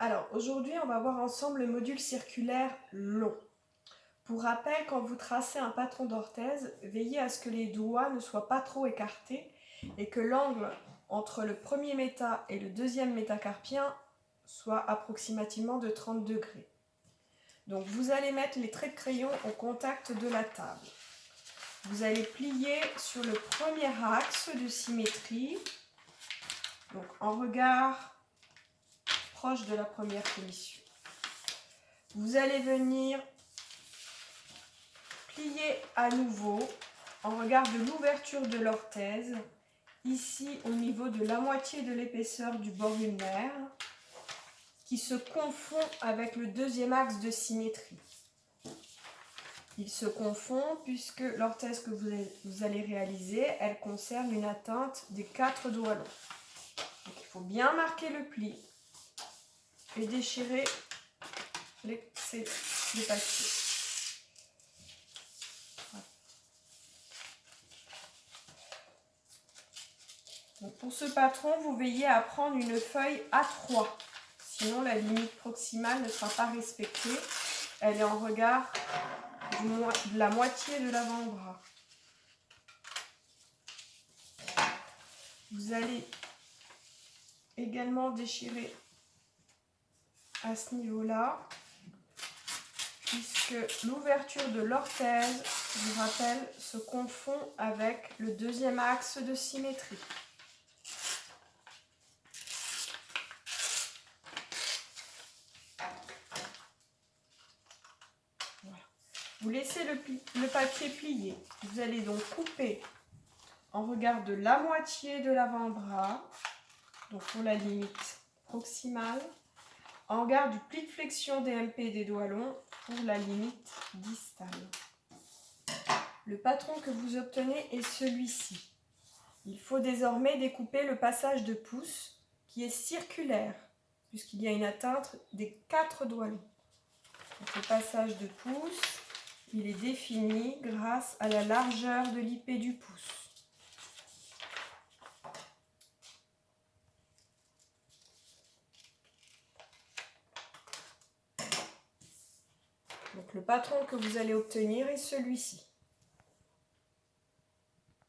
Alors, aujourd'hui, on va voir ensemble le module circulaire long. Pour rappel, quand vous tracez un patron d'orthèse, veillez à ce que les doigts ne soient pas trop écartés et que l'angle entre le premier méta et le deuxième métacarpien soit approximativement de 30 degrés. Donc, vous allez mettre les traits de crayon au contact de la table. Vous allez plier sur le premier axe de symétrie, donc en regard proche de la première finition. Vous allez venir plier à nouveau en regard de l'ouverture de l'orthèse, ici au niveau de la moitié de l'épaisseur du bord ulnaire, qui se confond avec le deuxième axe de symétrie. Il se confond puisque l'orthèse que vous allez réaliser, elle concerne une atteinte des 4 doigts longs. Donc il faut bien marquer le pli et déchirer les papiers. Donc pour ce patron, vous veillez à prendre une feuille A3, sinon la limite proximale ne sera pas respectée. Elle est en regard de la moitié de l'avant-bras. Vous allez également déchirer à ce niveau-là, puisque l'ouverture de l'orthèse, je vous rappelle, se confond avec le deuxième axe de symétrie. Vous laissez le papier plié. Vous allez donc couper en regard de la moitié de l'avant-bras, donc pour la limite proximale, en regard du pli de flexion DMP des doigts longs pour la limite distale. Le patron que vous obtenez est celui-ci. Il faut désormais découper le passage de pouce qui est circulaire, puisqu'il y a une atteinte des 4 doigts longs. Donc, le passage de pouce, il est défini grâce à la largeur de l'IP du pouce. Donc le patron que vous allez obtenir est celui-ci.